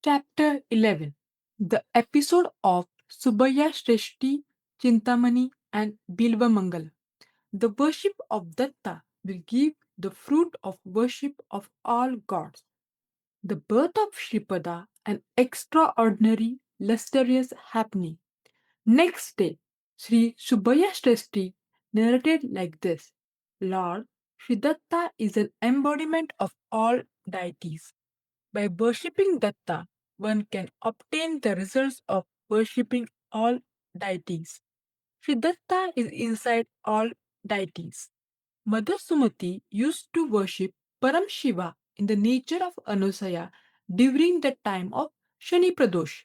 Chapter 11. The episode of Subbaiah Shresti, Chintamani and Bilva Mangaludu. The worship of Datta will give the fruit of worship of all gods. The birth of Sripada, an extraordinary, lustrous happening. Next day, Sri Subbaiah Shresti narrated like this: Lord, Sri Datta is an embodiment of all deities. By worshipping Datta, one can obtain the results of worshipping all deities. Sri Datta is inside all deities. Mother Sumati used to worship Param Shiva in the nature of Anusaya during the time of Shani Pradosh.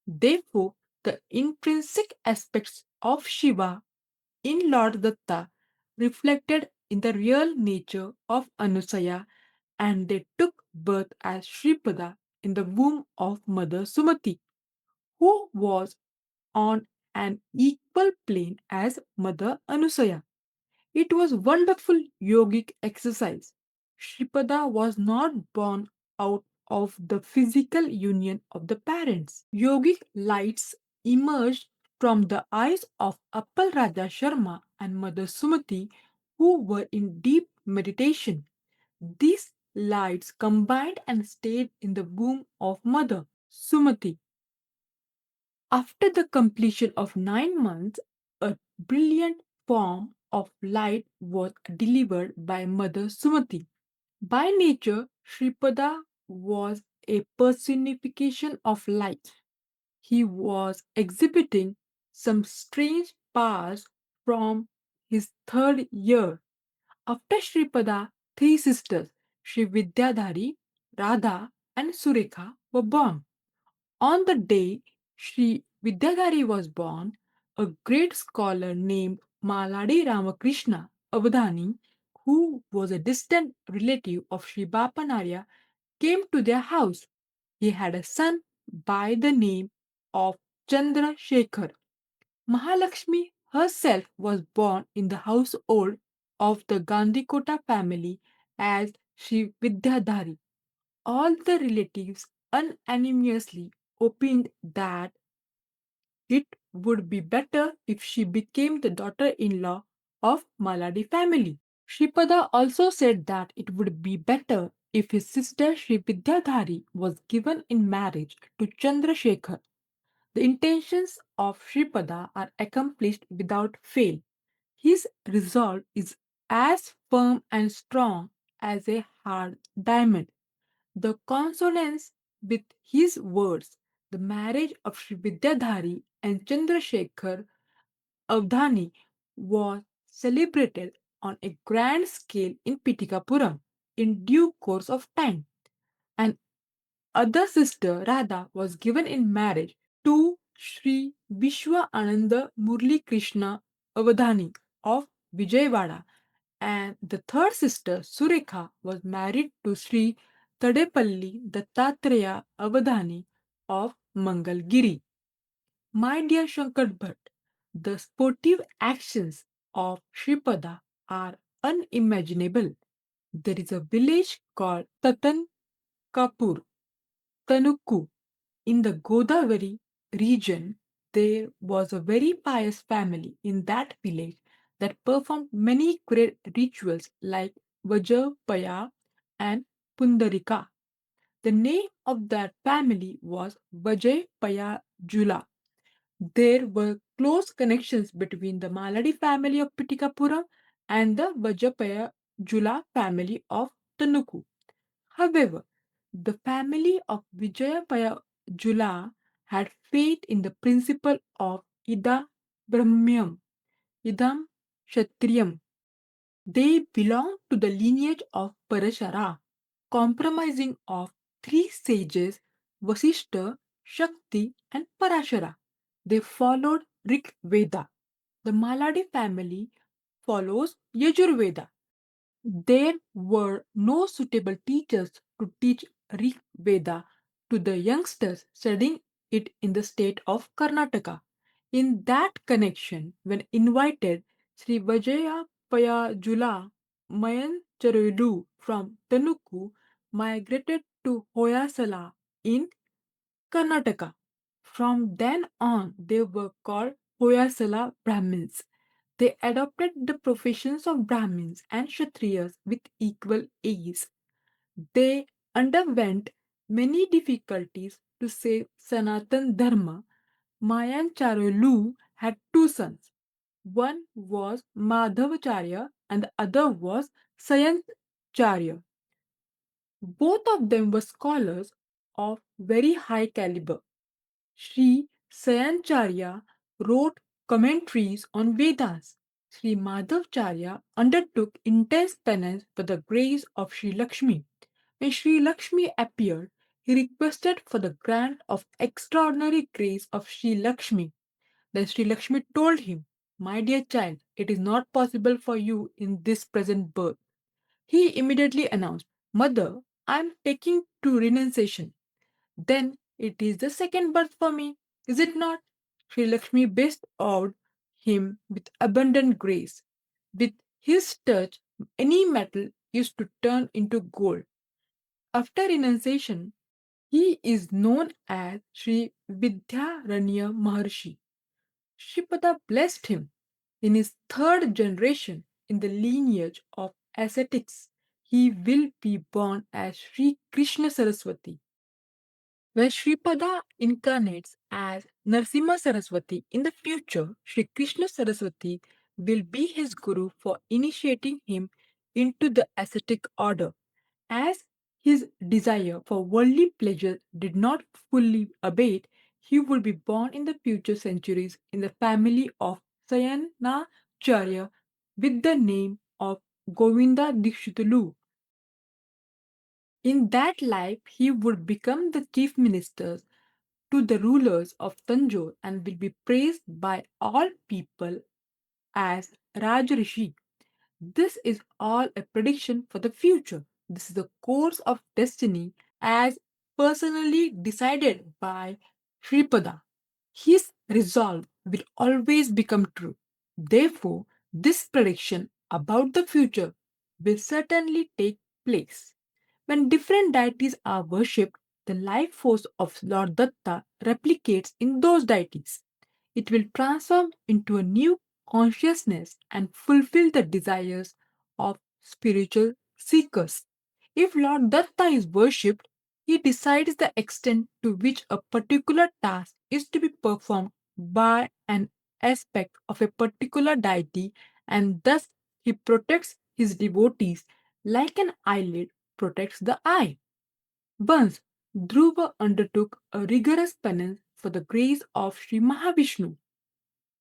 Therefore, the intrinsic aspects of Shiva in Lord Datta reflected in the real nature of Anusaya, and they took birth as Sripada in the womb of Mother Sumati, who was on an equal plane as Mother Anusaya. It was wonderful yogic exercise. Sripada was not born out of the physical union of the parents. Yogic lights emerged from the eyes of Appal Raja Sharma and Mother Sumati, who were in deep meditation. These lights combined and stayed in the womb of Mother Sumati. After the completion of 9 months, a brilliant form of light was delivered by Mother Sumati. By nature, Sripada was a personification of light. He was exhibiting some strange powers from his third year. After Sripada, three sisters, Sri Vidyadhari, Radha, and Surekha, were born. On the day Sri Vidyadhari was born, a great scholar named Maladi Ramakrishna Avadhani, who was a distant relative of Sri Bapanarya, came to their house. He had a son by the name of Chandra Shekhar. Mahalakshmi herself was born in the household of the Gandhikota family as Sri Vidyadhari. All the relatives unanimously opined that it would be better if she became the daughter-in-law of Maladi family. Shripada also said that it would be better if his sister Sri Vidyadhari was given in marriage to Chandrasekhar. The intentions of Shripada are accomplished without fail. His resolve is as firm and strong as a hard diamond. The consonance with his words, the marriage of Sri Vidyadhari and Chandrasekhar Avdhani was celebrated on a grand scale in Pitikapuram in due course of time. An other sister Radha was given in marriage to Sri Vishwa Ananda Murli Krishna Avadhani of Vijayawada, and the third sister Surekha was married to Sri Tadepalli Dattatreya Avadhani of Mangalgiri. My dear Shankar Bhatt, the sportive actions of Shripada are unimaginable. There is a village called Tatan Kapur, Tanuku, in the Godavari region. There was a very pious family in that village that performed many great rituals like Vajapaya and Pundarika. The name of that family was Vajapaya Jula. There were close connections between the Maladi family of Pitikapuram and the Vajapaya Jula family of Tanuku. However, the family of Vijayapaya Jula had faith in the principle of Ida Brahmyam, Idam Kshatriyam. They belonged to the lineage of Parashara, comprising of three sages Vasishta, Shakti, and Parashara. They followed Rig Veda. The Maladi family follows Yajurveda. There were no suitable teachers to teach Rig Veda to the youngsters studying it in the state of Karnataka. In that connection, when invited, Sri Vijaya Payajula Mayancharudu from Tanuku migrated to Hoyasala in Karnataka. From then on, they were called Hoysala Brahmins. They adopted the professions of Brahmins and Kshatriyas with equal ease. They underwent many difficulties to save Sanatan Dharma. Mayancharya had two sons. One was Madhavacharya and the other was Sayancharya. Both of them were scholars of very high caliber. Sri Sayancharya wrote commentaries on Vedas. Sri Madhavacharya undertook intense penance for the grace of Sri Lakshmi. When Sri Lakshmi appeared, he requested for the grant of extraordinary grace of Sri Lakshmi. Then Sri Lakshmi told him, "My dear child, it is not possible for you in this present birth." He immediately announced, "Mother, I am taking to renunciation." "Then it is the second birth for me, is it not?" Sri Lakshmi bestowed him with abundant grace. With his touch, any metal used to turn into gold. After renunciation, he is known as Sri Vidyaranya Maharshi. Sripada blessed him. In his third generation in the lineage of ascetics, he will be born as Sri Krishna Saraswati. When Sripada incarnates as Narsimha Saraswati in the future, Sri Krishna Saraswati will be his guru for initiating him into the ascetic order. As his desire for worldly pleasure did not fully abate, he would be born in the future centuries in the family of Sayanacharya with the name of Govinda Dikshitulu. In that life, he would become the chief minister to the rulers of Tanjore and will be praised by all people as Rajrishi. This is all a prediction for the future. This is the course of destiny as personally decided by Sripada. His resolve will always become true. Therefore, this prediction about the future will certainly take place. When different deities are worshipped, the life force of Lord Datta replicates in those deities. It will transform into a new consciousness and fulfill the desires of spiritual seekers. If Lord Datta is worshipped, he decides the extent to which a particular task is to be performed by an aspect of a particular deity, and thus he protects his devotees like an eyelid protects the eye. Once, Dhruva undertook a rigorous penance for the grace of Sri Mahavishnu.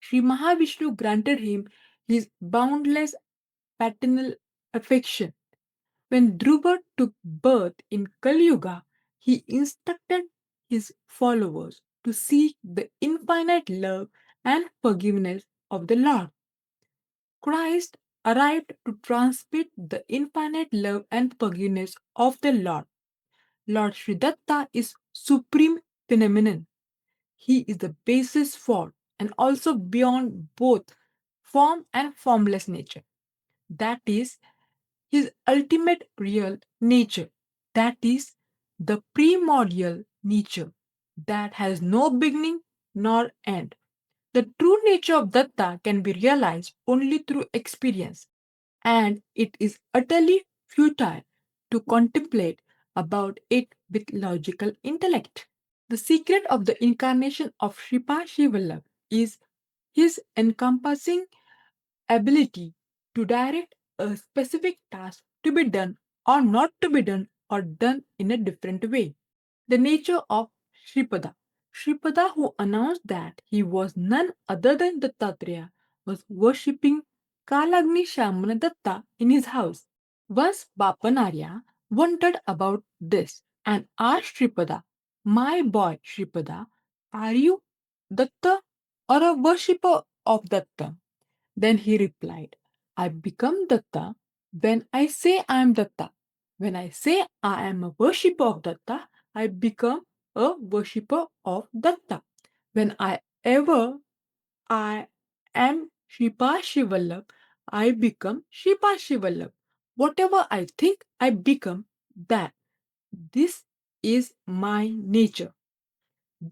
Sri Mahavishnu granted him his boundless paternal affection. When Dhruva took birth in Kali Yuga, he instructed his followers to seek the infinite love and forgiveness of the Lord. Christ arrived to transmit the infinite love and forgiveness of the Lord. Lord Sri Datta is supreme phenomenon. He is the basis for and also beyond both form and formless nature. That is his ultimate real nature. That is the primordial nature that has no beginning nor end. The true nature of Datta can be realized only through experience, and it is utterly futile to contemplate about it with logical intellect. The secret of the incarnation of Sripada Srivallabha is his encompassing ability to direct a specific task to be done or not to be done or done in a different way. The nature of Sripada. Sripada, who announced that he was none other than Dattatreya, was worshipping Kalagni Shamana Datta in his house. Once Bapanarya wondered about this and asked Sripada, "My boy Sripada, are you Datta or a worshipper of Datta?" Then he replied, "I become Datta when I say I am Datta. When I say I am a worshipper of Datta, I become a worshipper of Datta. When I ever I am Sripada Srivallabha, I become Sripada Srivallabha. Whatever I think, I become that. This is my nature."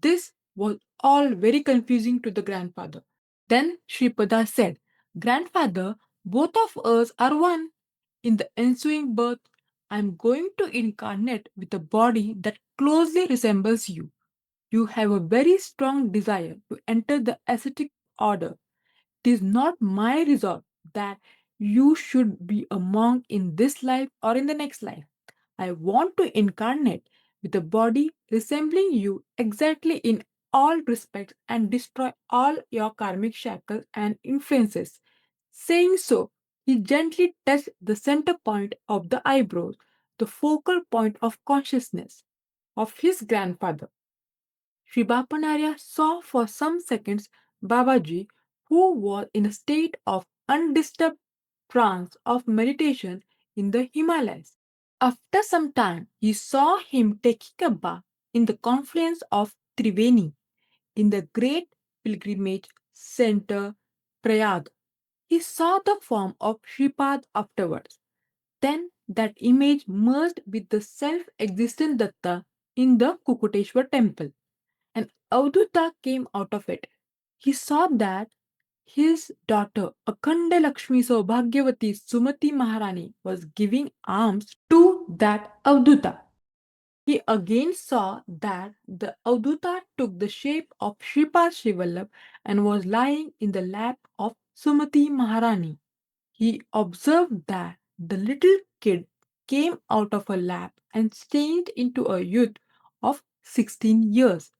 This was all very confusing to the grandfather. Then Sripada said, "Grandfather, both of us are one. In the ensuing birth, I am going to incarnate with a body that closely resembles you. You have a very strong desire to enter the ascetic order. It is not my resolve that you should be a monk in this life or in the next life. I want to incarnate with a body resembling you exactly in all respects and destroy all your karmic shackles and influences." Saying so, he gently touched the center point of the eyebrows, the focal point of consciousness of his grandfather. Sri Bapanarya saw for some seconds Babaji, who was in a state of undisturbed trance of meditation in the Himalayas. After some time, he saw him taking a bath in the confluence of Triveni in the great pilgrimage center Prayag. He saw the form of Shripad afterwards. Then that image merged with the self existent Datta in the Kukuteshwar temple. And Avduta came out of it. He saw that his daughter, Akhanda Lakshmi Saubhagyavati Sumati Maharani, was giving alms to that Avduta. He again saw that the Avduta took the shape of Sripada Srivallabha and was lying in the lap of Sumati Maharani. He observed that the little kid came out of her lap and changed into a youth of 16 years.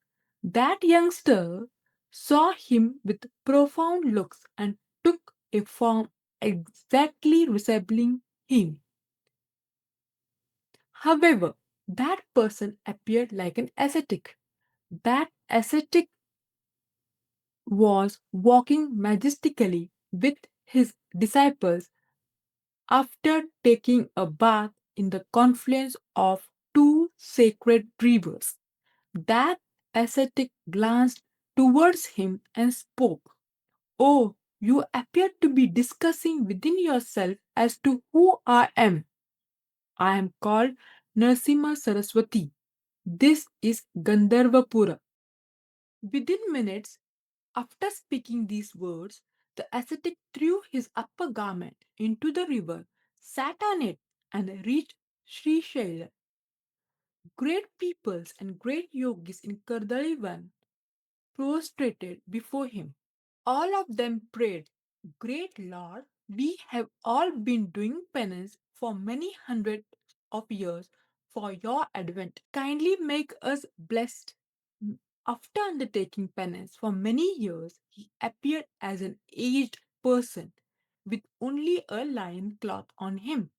That youngster saw him with profound looks and took a form exactly resembling him. However, that person appeared like an ascetic. That ascetic was walking majestically with his disciples after taking a bath in the confluence of two sacred rivers. That ascetic glanced towards him and spoke. "Oh, you appear to be discussing within yourself as to who I am. I am called Narsimha Saraswati. This is Gandharvapura." Within minutes, after speaking these words, the ascetic threw his upper garment into the river, sat on it, and reached Sri Shaila. Great peoples and great yogis in Kardalivan prostrated before him. All of them prayed, "Great Lord, we have all been doing penance for many hundreds of years for your advent. Kindly make us blessed." After undertaking penance for many years, he appeared as an aged person with only a lion cloth on him.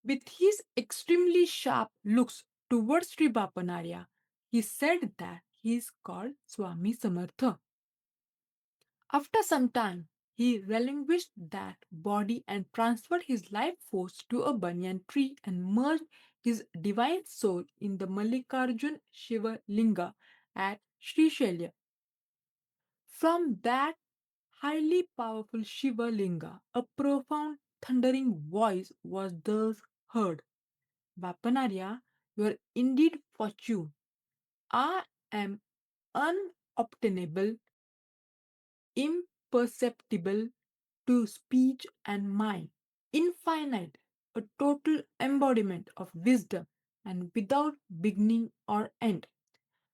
With his extremely sharp looks towards Sri Bapanarya, he said that he is called Swami Samartha. After some time, he relinquished that body and transferred his life force to a banyan tree and merged his divine soul in the Mallikarjun Shiva Linga at Sri Shailya. From that highly powerful Shiva Linga, a profound thundering voice was thus heard: "Vapanarya, you are indeed fortune. I am unobtainable, imperceptible to speech and mind, infinite, a total embodiment of wisdom, and without beginning or end.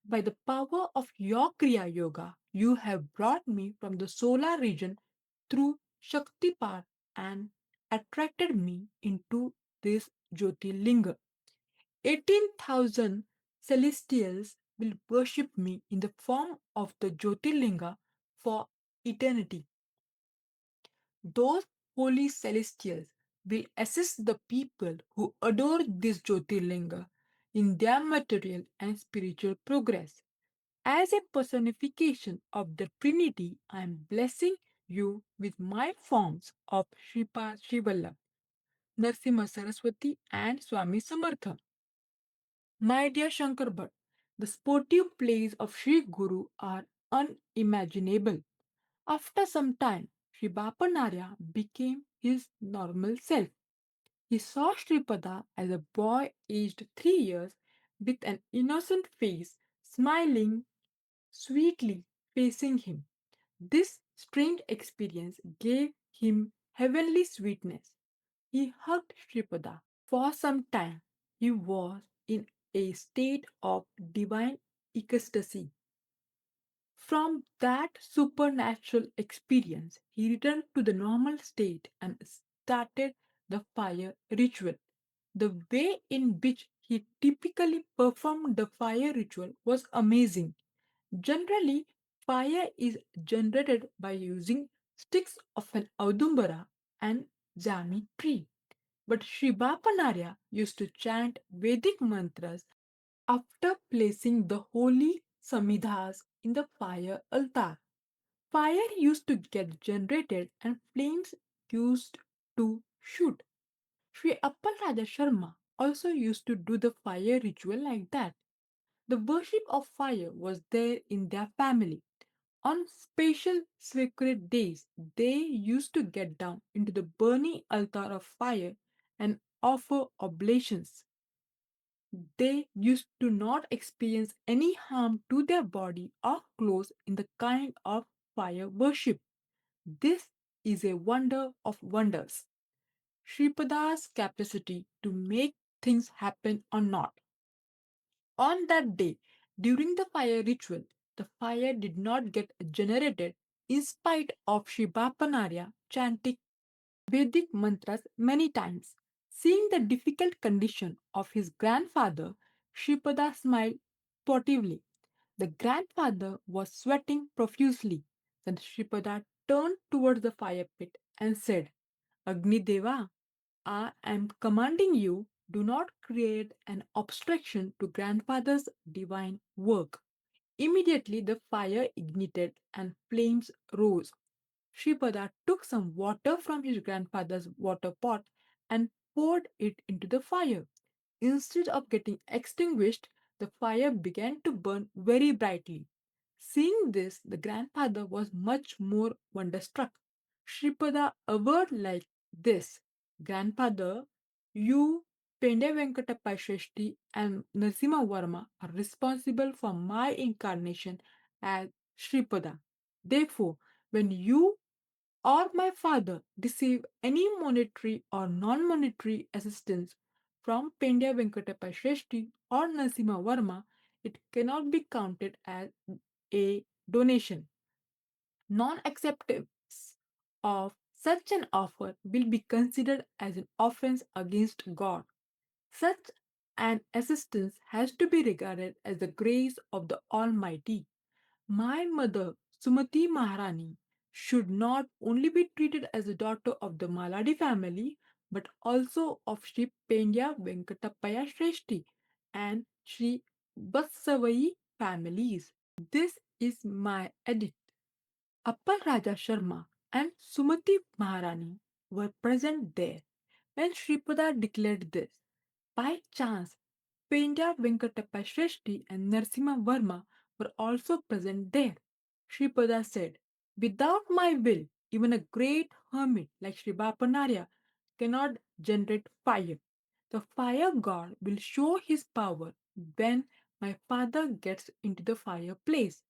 By the power of your Kriya Yoga, you have brought me from the solar region through Shaktipat and attracted me into this Jyotirlinga. 18,000 celestials will worship me in the form of the Jyotirlinga for eternity. Those holy celestials will assist the people who adore this Jyotirlinga in their material and spiritual progress. As a personification of the Trinity, I am blessing you with my forms of Sripada Srivallabha, Narsimha Saraswati, and Swami Samartha. My dear Shankar Bhatt, the sportive plays of Sri Guru are unimaginable. After some time, Sri Bapanarya became his normal self. He saw Sripada as a boy aged 3 years with an innocent face, smiling sweetly facing him. This strange experience gave him heavenly sweetness. He hugged Sripada. For some time, he was in a state of divine ecstasy. From that supernatural experience, he returned to the normal state and started the fire ritual. The way in which he typically performed the fire ritual was amazing. Generally, fire is generated by using sticks of an audumbara and jami tree. But Sri Bapanarya used to chant Vedic mantras after placing the holy samidhas in the fire altar. Fire used to get generated and flames used to shoot. Sri Appal Raja Sharma also used to do the fire ritual like that. The worship of fire was there in their family. On special sacred days, they used to get down into the burning altar of fire and offer oblations. They used to not experience any harm to their body or clothes in the kind of fire worship. This is a wonder of wonders. Sripada's capacity to make things happen or not. On that day, during the fire ritual, the fire did not get generated in spite of Sri Bapanarya chanting Vedic mantras many times. Seeing the difficult condition of his grandfather, Sripada smiled sportively. The grandfather was sweating profusely. Then Sripada turned towards the fire pit and said, Agni Deva, I am commanding you, do not create an obstruction to grandfather's divine work. Immediately the fire ignited and flames rose. Sripada took some water from his grandfather's water pot and poured it into the fire. Instead of getting extinguished, the fire began to burn very brightly. Seeing this, the grandfather was much more wonderstruck. Sripada averred like this, Grandfather, you, Pendya Venkatappa Shresti and Narasimha Varma are responsible for my incarnation as Sripada. Therefore, when you or my father receive any monetary or non-monetary assistance from Pendya Venkatappa Shresti or Narasimha Varma, it cannot be counted as a donation. Non-acceptance of such an offer will be considered as an offense against God. Such an assistance has to be regarded as the grace of the Almighty. My mother, Sumati Maharani, should not only be treated as a daughter of the Maladi family, but also of Sri Pendya Venkatapaya Shresti and Sri Vatsavai families. This is my edit. Appal Raja Sharma and Sumati Maharani were present there when Sripada declared this. By chance, Pendya Venkatappa Shresti and Narasimha Varma were also present there. Sripada said, Without my will, even a great hermit like Sri Bapanarya cannot generate fire. The fire god will show his power when my father gets into the fireplace.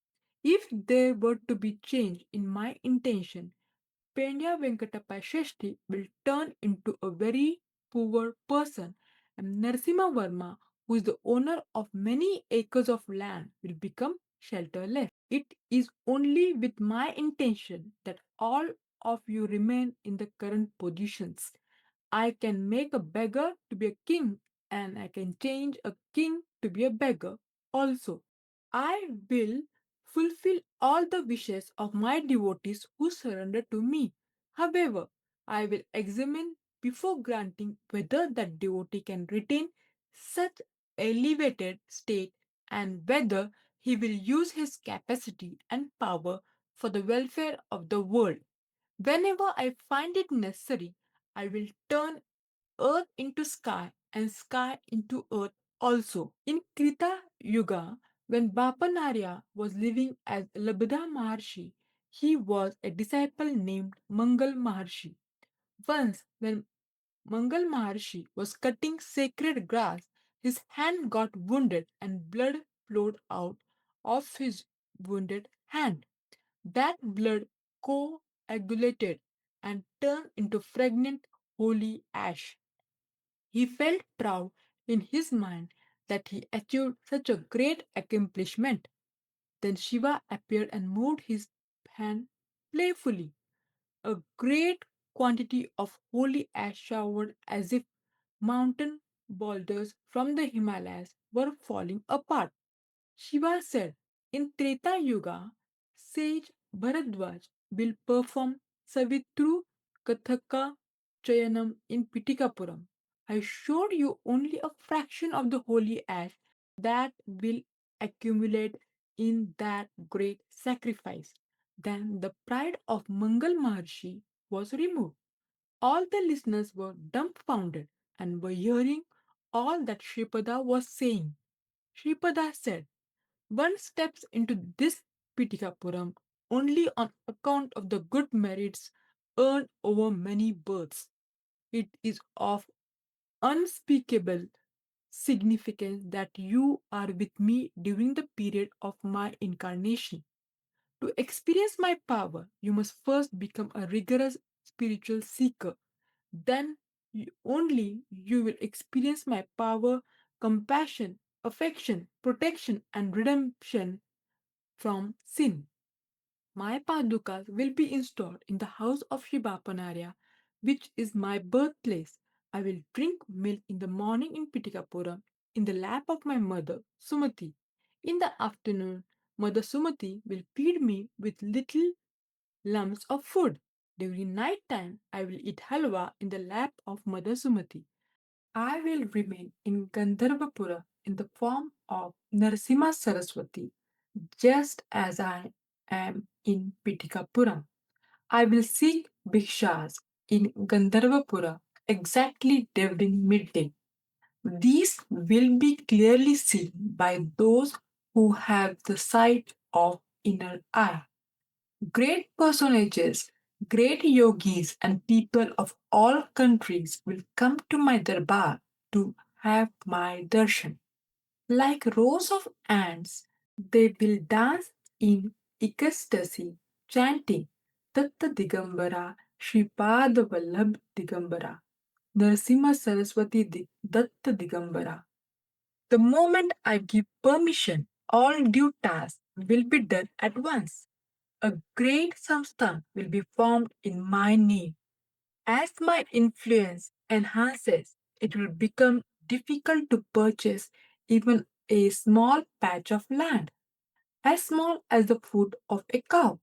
If there were to be change in my intention, Pendya Venkatappa Shresti will turn into a very poor person, and Narasimha Varma, who is the owner of many acres of land, will become shelterless. It is only with my intention that all of you remain in the current positions. I can make a beggar to be a king, and I can change a king to be a beggar also. I will fulfill all the wishes of my devotees who surrender to me. However, I will examine before granting whether that devotee can retain such elevated state and whether he will use his capacity and power for the welfare of the world. Whenever I find it necessary, I will turn earth into sky and sky into earth also. In Krita Yuga, when Bapanarya was living as Labdha Maharshi, he was a disciple named Mangal Maharshi. Once, when Mangal Maharshi was cutting sacred grass, his hand got wounded and blood flowed out of his wounded hand. That blood coagulated and turned into fragrant holy ash. He felt proud in his mind that he achieved such a great accomplishment. Then Shiva appeared and moved his hand playfully. A great quantity of holy ash showered as if mountain boulders from the Himalayas were falling apart. Shiva said, in Treta Yuga, sage Bharadwaj will perform Savitru Kathaka Chayanam in Pitikapuram. I showed you only a fraction of the holy ash that will accumulate in that great sacrifice. Then the pride of Mangal Maharshi was removed. All the listeners were dumbfounded and were hearing all that Sripada was saying. Sripada said, one steps into this Pitikapuram only on account of the good merits earned over many births. It is of unspeakable significance that you are with me during the period of my incarnation. To experience my power, you must first become a rigorous spiritual seeker. Then only you will experience my power, compassion, affection, protection, and redemption from sin. My padukas will be installed in the house of Shibapanarya, which is my birthplace. I will drink milk in the morning in Pitikapuram in the lap of my mother Sumati. In the afternoon, Mother Sumati will feed me with little lumps of food. During night time, I will eat halwa in the lap of Mother Sumati. I will remain in Gandharvapura in the form of Narasimha Saraswati, just as I am in Pitikapuram. I will seek bhikshas in Gandharvapura exactly during midday. These will be clearly seen by those who have the sight of inner eye. Great personages, great yogis, and people of all countries will come to my darbar to have my darshan. Like rows of ants, they will dance in ecstasy, chanting Datta Digambara, Sripada Vallabh Digambara, Narasimha Saraswati Datta Digambara. The moment I give permission, all due tasks will be done at once. A great samsthan will be formed in my name. As my influence enhances, it will become difficult to purchase even a small patch of land, as small as the foot of a cow.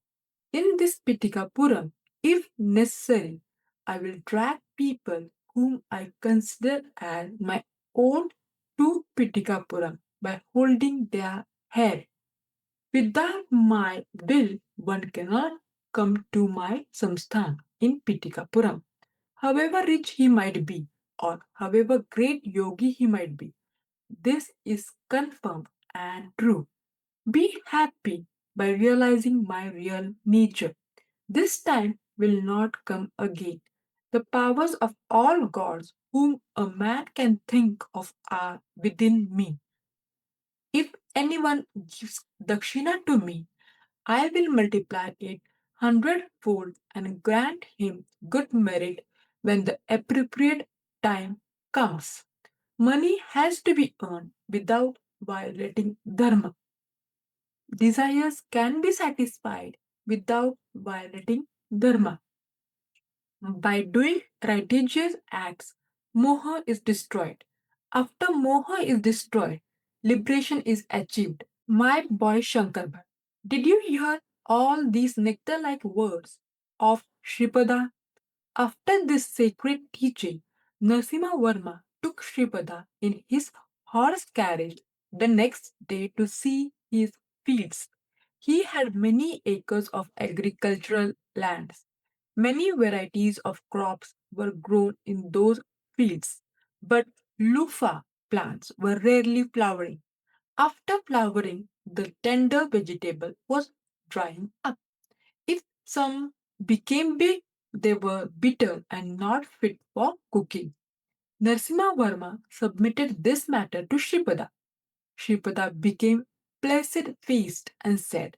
In this Pitikapuram, if necessary, I will drag people whom I consider as my own to Pitikapuram by holding their hair. Without my will, one cannot come to my samsthan in Pitikapuram. However rich he might be, or however great yogi he might be, this is confirmed and true. Be happy by realizing my real nature. This time will not come again. The powers of all gods whom a man can think of are within me. If anyone gives dakshina to me, I will multiply it hundredfold and grant him good merit when the appropriate time comes. Money has to be earned without violating dharma. Desires can be satisfied without violating dharma. By doing righteous acts, moha is destroyed. After moha is destroyed, liberation is achieved. My boy Shankar Bhatt, did you hear all these nectar like words of Sripada? After this sacred teaching, Narasimha Varma took Sripada in his horse carriage the next day to see his fields. He had many acres of agricultural lands. Many varieties of crops were grown in those fields, but loofah plants were rarely flowering. After flowering, the tender vegetable was drying up. If some became big, they were bitter and not fit for cooking. Narasimha Varma submitted this matter to Sripada. Sripada became placid faced and said,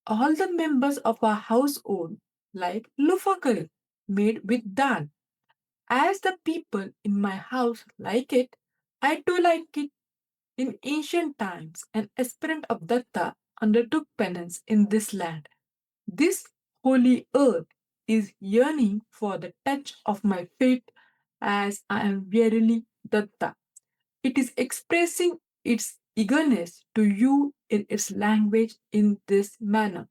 all the members of our household like lufa curry made with dal. As the people in my house like it, I too like it. In ancient times, an aspirant of Datta undertook penance in this land. This holy earth is yearning for the touch of my feet as I am verily Datta. It is expressing its eagerness to you in its language in this manner.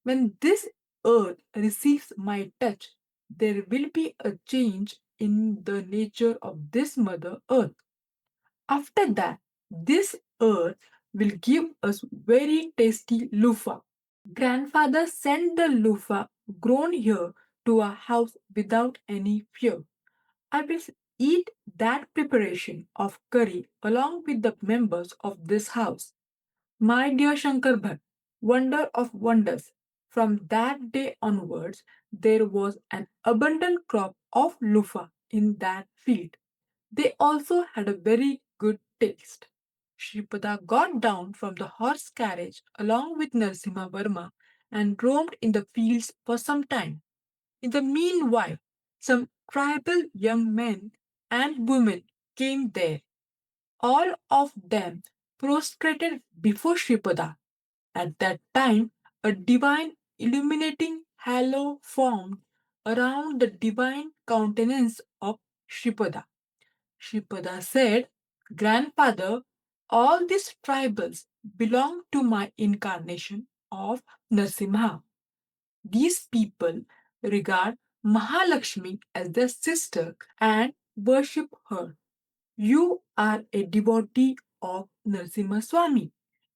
When this earth receives my touch, there will be a change in the nature of this Mother Earth. After that, this earth will give us very tasty lufa. Grandfather sent the lufa grown here to our house without any fear. I will eat that preparation of curry along with the members of this house. My dear Shankar Bhatt, wonder of wonders, from that day onwards, there was an abundant crop of lufa in that field. They also had a very good taste. Sripada got down from the horse carriage along with Narasimha Varma and roamed in the fields for some time. In the meanwhile, some tribal young men and women came there, all of them prostrated before Sripada. At that time, a divine illuminating halo formed around the divine countenance of Sripada. Sripada said, Grandfather, all these tribals belong to my incarnation of Narasimha. These people regard Mahalakshmi as their sister and worship her. You are a devotee of Narasimha Swami.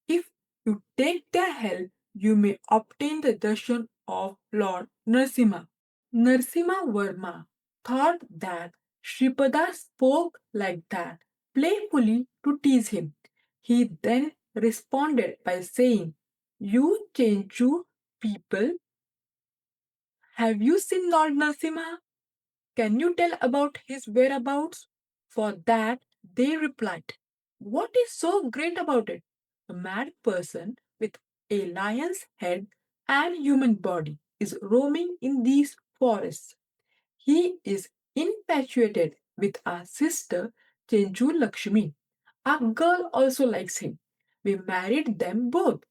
If you take their help, you may obtain the darshan of Lord Narasimha. Narasimha Verma thought that Sripada spoke like that playfully to tease him. He then responded by saying, You Chenchu people, have you seen Lord Narasimha? Can you tell about his whereabouts? For that, they replied, What is so great about it? A mad person with a lion's head and human body is roaming in these forests. He is infatuated with our sister Chenju Lakshmi. Our girl also likes him. We married them both.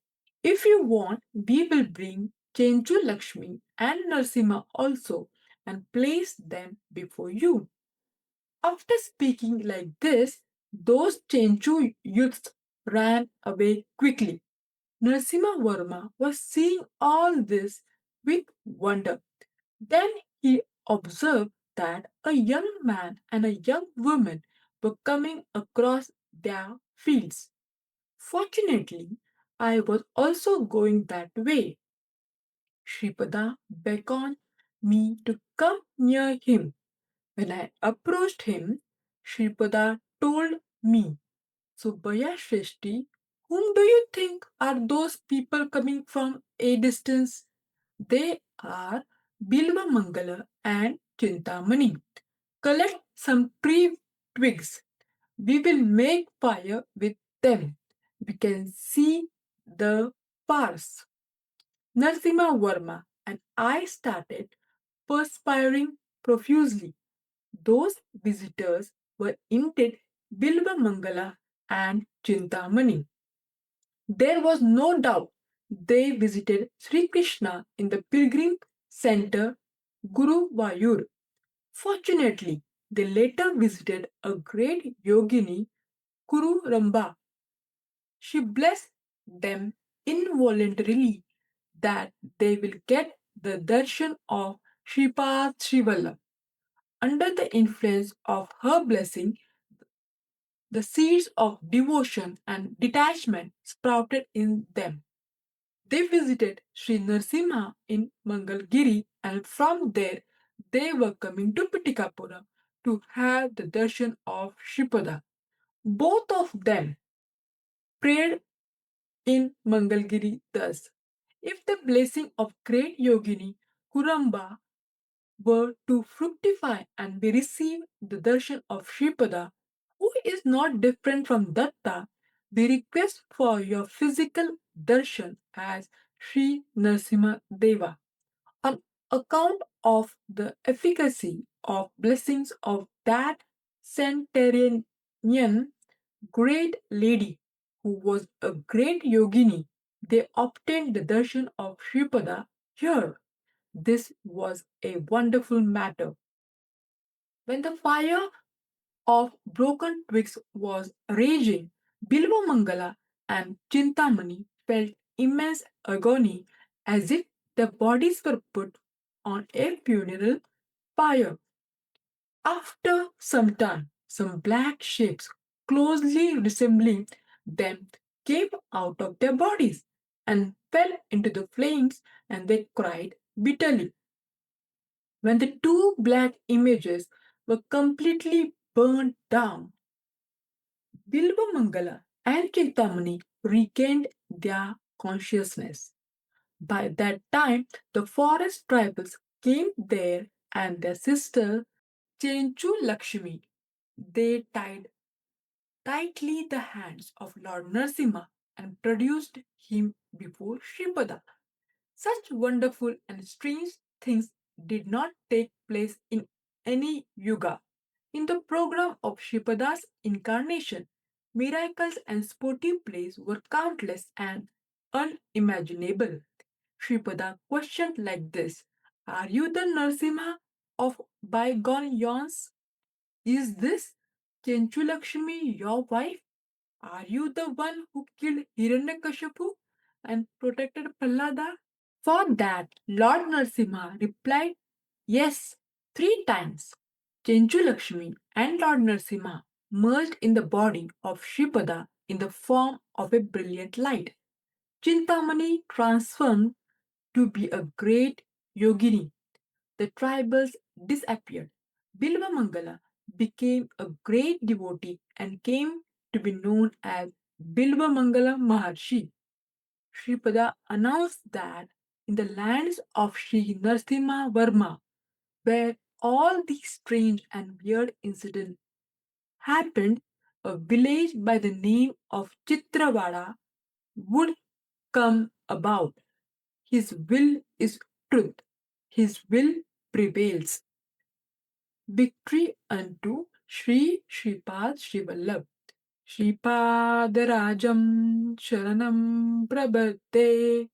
If you want, we will bring Chenju Lakshmi and Narsimha also and place them before you. After speaking like this, those Chenchu youths ran away quickly. Narasimha Verma was seeing all this with wonder. Then he observed that a young man and a young woman were coming across their fields. Fortunately, I was also going that way. Sripada beckoned me to come near him. When I approached him, Sripada told me, Subbaiah Shresti, whom do you think are those people coming from a distance? They are Bilva Mangala and Chintamani. Collect some tree twigs. We will make fire with them. We can see the pars. Narasimha Verma and I started perspiring profusely. Those visitors were indeed Bilva Mangala and Chintamani. There was no doubt they visited Sri Krishna in the pilgrim center Guru Vayur. Fortunately, they later visited a great yogini, Kuru Ramba. She blessed them involuntarily that they will get the darshan of Sripada Srivallabha. Under the influence of her blessing, the seeds of devotion and detachment sprouted in them. They visited Sri Narasimha in Mangalgiri and from there they were coming to Pitikapura to have the darshan of Sripada. Both of them prayed in Mangalgiri thus. If the blessing of great yogini Kuramba were to fructify and we receive the darshan of Sripada, who is not different from Datta, we request for your physical darshan as Sri Narasimha Deva. On account of the efficacy of blessings of that centenarian great lady who was a great yogini, they obtained the darshan of Sripada here. This was a wonderful matter. When the fire of broken twigs was raging, Bilva Mangala and Chintamani felt immense agony as if their bodies were put on a funeral pyre. After some time, some black shapes closely resembling them came out of their bodies and fell into the flames, and they cried bitterly. When the two black images were completely burned down, Bilva Mangala and Chintamani regained their consciousness. By that time, the forest tribals came there and their sister Chenchu Lakshmi. They tied tightly the hands of Lord Narasimha and produced him before Sripada. Such wonderful and strange things did not take place in any yuga. In the program of Shripada's incarnation, miracles and sportive plays were countless and unimaginable. Shripada questioned like this: Are you the Narsimha of bygone eons? Is this Chenchu Lakshmi your wife? Are you the one who killed Hiranyakashipu and protected Prahlada? For that, Lord Narasimha replied, Yes, three times. Chenchu Lakshmi and Lord Narasimha merged in the body of Shripada in the form of a brilliant light. Chintamani transformed to be a great yogini. The tribals disappeared. Bilva Mangala became a great devotee and came to be known as Bilva Mangala Maharshi. Sripada announced that in the lands of Sri Narasimha Varma, where all these strange and weird incidents happened, a village by the name of Chitravada would come about. His will is truth. His will prevails. Victory unto Sripad Srivallabha. Sripadarajam Sharanam Prabhate